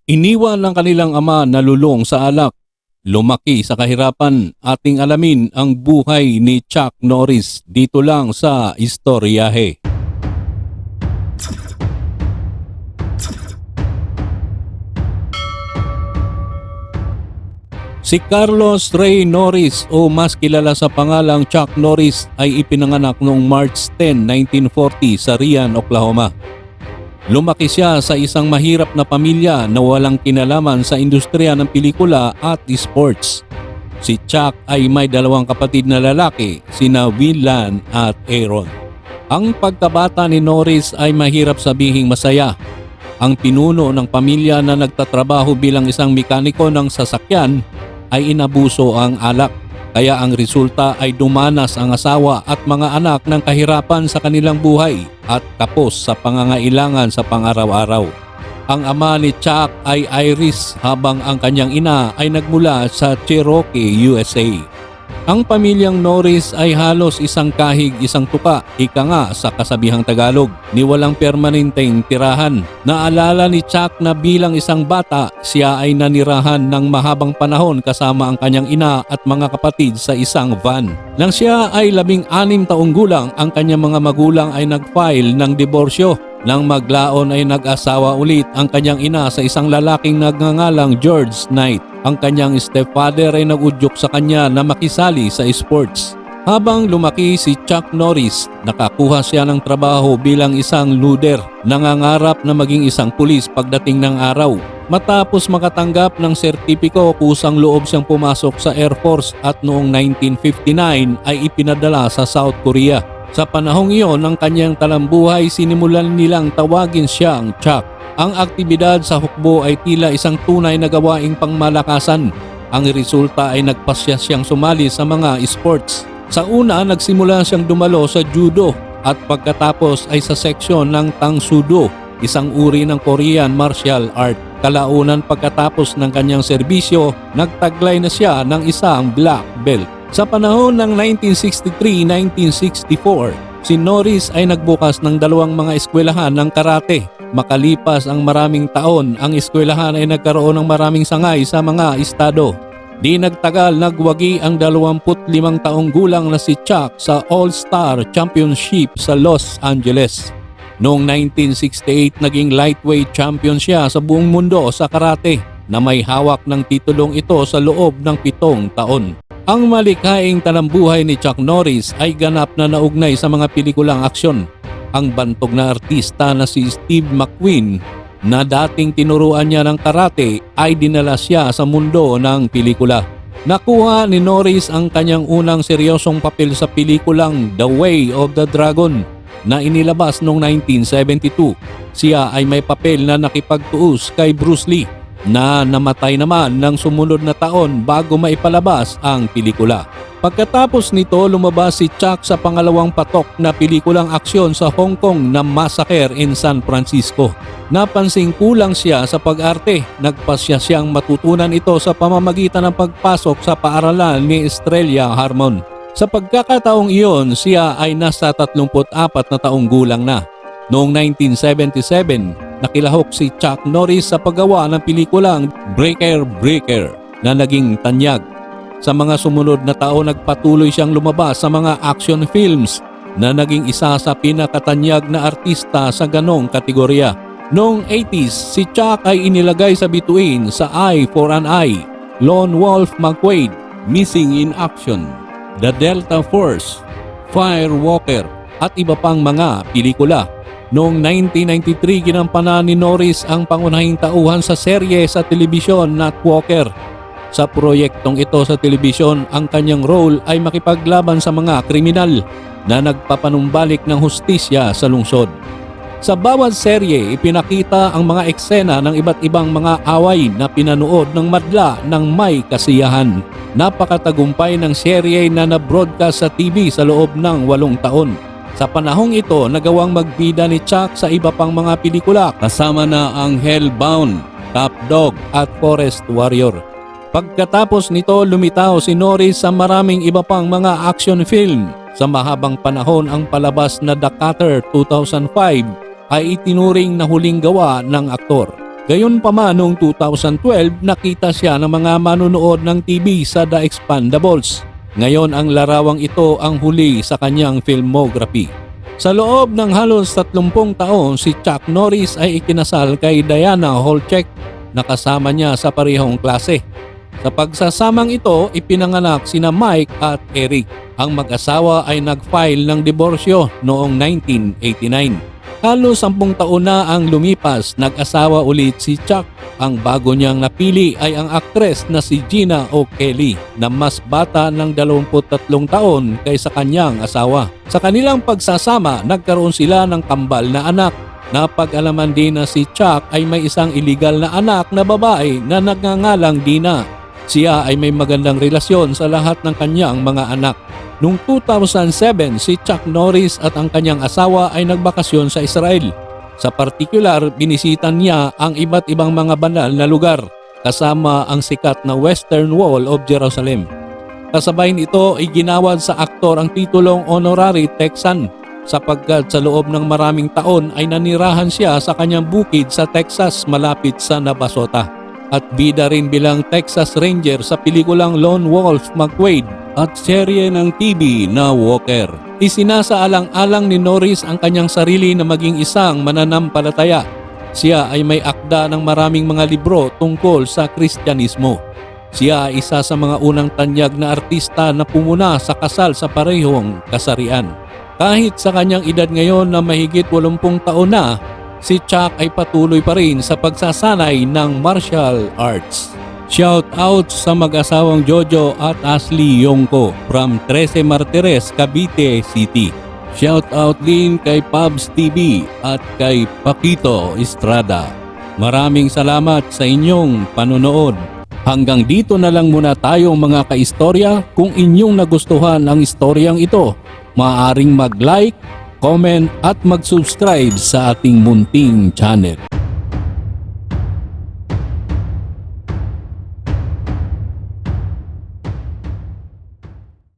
Iniwan ng kanilang ama na lulong sa alak, lumaki sa kahirapan. Ating alamin ang buhay ni Chuck Norris dito lang sa Istoryahe. Si Carlos Ray Norris o mas kilala sa pangalang Chuck Norris ay ipinanganak noong March 10, 1940 sa Rian, Oklahoma. Lumaki siya sa isang mahirap na pamilya na walang kinalaman sa industriya ng pelikula at sports. Si Chuck ay may dalawang kapatid na lalaki, sina Willan at Aaron. Ang pagkabata ni Norris ay mahirap sabihing masaya. Ang pinuno ng pamilya na nagtatrabaho bilang isang mekaniko ng sasakyan ay inabuso ang alak. Kaya ang resulta ay dumanas ang asawa at mga anak ng kahirapan sa kanilang buhay at kapos sa pangangailangan sa pang-araw-araw. Ang ama ni Chuck ay Irish habang ang kanyang ina ay nagmula sa Cherokee, USA. Ang pamilyang Norris ay halos isang kahig isang tuka, ika nga sa kasabihang Tagalog, ni walang permanenteng tirahan. Naalala ni Chuck na bilang isang bata, siya ay nanirahan ng mahabang panahon kasama ang kanyang ina at mga kapatid sa isang van. Nang siya ay 16 taong gulang, ang kanyang mga magulang ay nag-file ng diborsyo. Nang maglaon ay nag-asawa ulit ang kanyang ina sa isang lalaking nagngangalang George Knight. Ang kanyang stepfather ay nag-udyok sa kanya na makisali sa sports. Habang lumaki si Chuck Norris, nakakuha siya ng trabaho bilang isang loader. Nangangarap na maging isang pulis pagdating ng araw. Matapos makatanggap ng sertipiko, kusang loob siyang pumasok sa Air Force at noong 1959 ay ipinadala sa South Korea. Sa panahong iyon ng kanyang talambuhay, sinimulan nilang tawagin siyang Chuck. Ang aktibidad sa hukbo ay tila isang tunay na gawaing pangmalakasan. Ang resulta ay nagpasya siyang sumali sa mga sports. Sa una, nagsimula siyang dumalo sa judo at pagkatapos ay sa seksyon ng Tang Soo Do, isang uri ng Korean martial art. Kalaunan pagkatapos ng kanyang serbisyo, nagtaglay na siya ng isang black belt. Sa panahon ng 1963-1964, si Norris ay nagbukas ng 2 mga eskwelahan ng karate. Makalipas ang maraming taon, ang eskwelahan ay nagkaroon ng maraming sangay sa mga estado. Di nagtagal, nagwagi ang 25 taong gulang na si Chuck sa All-Star Championship sa Los Angeles. Noong 1968, naging lightweight champion siya sa buong mundo sa karate na may hawak ng titulong ito sa loob ng 7 taon. Ang malikhaing talambuhay ni Chuck Norris ay ganap na naugnay sa mga pelikulang aksyon. Ang bantog na artista na si Steve McQueen na dating tinuruan niya ng karate ay dinala siya sa mundo ng pelikula. Nakuha ni Norris ang kanyang unang seryosong papel sa pelikulang The Way of the Dragon na inilabas noong 1972. Siya ay may papel na nakipagtuos kay Bruce Lee na namatay naman ng sumunod na taon bago maipalabas ang pelikula. Pagkatapos nito, lumabas si Chuck sa pangalawang patok na pelikulang aksyon sa Hong Kong na Massacre in San Francisco. Napansing kulang siya sa pag-arte. Nagpasya siyang matutunan ito sa pamamagitan ng pagpasok sa paaralan ni Estrella Harmon. Sa pagkakataong iyon, siya ay nasa 34 na taong gulang na. Noong 1977, nakilahok si Chuck Norris sa paggawa ng pelikulang Breaker na naging tanyag. Sa mga sumunod na taon, nagpatuloy siyang lumabas sa mga action films na naging isa sa pinakatanyag na artista sa ganong kategorya. Noong 80s, si Chuck ay inilagay sa bituin sa Eye for an Eye, Lone Wolf McQuade, Missing in Action, The Delta Force, Firewalker at iba pang mga pelikula. Noong 1993, ginampanan ni Norris ang pangunahing tauhan sa serye sa telebisyon na Walker. Sa proyektong ito sa telebisyon, ang kanyang role ay makipaglaban sa mga kriminal na nagpapanumbalik ng hustisya sa lungsod. Sa bawat serye, ipinakita ang mga eksena ng iba't ibang mga away na pinanood ng madla ng may kasiyahan. Napakatagumpay ng serye na na-broadcast sa TV sa loob ng 8 taon. Sa panahong ito, nagawang magbida ni Chuck sa iba pang mga pelikula kasama na ang Hellbound, Top Dog at Forest Warrior. Pagkatapos nito, lumitaw si Norris sa maraming iba pang mga action film. Sa mahabang panahon, ang palabas na The Cutter 2005 ay itinuring na huling gawa ng aktor. Gayunpaman noong 2012 nakita siya ng mga manonood ng TV sa The Expendables. Ngayon ang larawang ito ang huli sa kanyang filmography. Sa loob ng halos 30 taon si Chuck Norris ay ikinasal kay Diana Holchek na kasama niya sa parehong klase. Sa pagsasamang ito, ipinanganak sina Mike at Eric. Ang mag-asawa ay nag-file ng diborsyo noong 1989. Halos 10 taon na ang lumipas, nag-asawa ulit si Chuck. Ang bago niyang napili ay ang aktres na si Gina O'Kelly na mas bata ng 23 taon kaysa kanyang asawa. Sa kanilang pagsasama, nagkaroon sila ng kambal na anak. Napag-alaman din na si Chuck ay may isang illegal na anak na babae na nagngangalang Dina. Siya ay may magandang relasyon sa lahat ng kanyang mga anak. Noong 2007, si Chuck Norris at ang kanyang asawa ay nagbakasyon sa Israel. Sa partikular, binisitan niya ang iba't ibang mga banal na lugar, kasama ang sikat na Western Wall of Jerusalem. Kasabay nito ay ginawad sa aktor ang titulong Honorary Texan sapagkat sa loob ng maraming taon ay nanirahan siya sa kanyang bukid sa Texas malapit sa Navasota. At bida rin bilang Texas Ranger sa pelikulang Lone Wolf McQuade at serye ng TV na Walker. Isinasaalang-alang ni Norris ang kanyang sarili na maging isang mananampalataya. Siya ay may akda ng maraming mga libro tungkol sa Kristyanismo. Siya ay isa sa mga unang tanyag na artista na pumuna sa kasal sa parehong kasarian. Kahit sa kanyang edad ngayon na mahigit 80 taon na, si Chuck ay patuloy pa rin sa pagsasanay ng martial arts. Shout out sa mag-asawang Jojo at Ashley Yongko from 13 Martires, Cavite City. Shout out din kay Pubs TV at kay Paquito Estrada. Maraming salamat sa inyong panonood. Hanggang dito na lang muna tayo mga kaistorya. Kung inyong nagustuhan ang istoryang ito, maaaring mag-like, comment at mag-subscribe sa ating munting channel.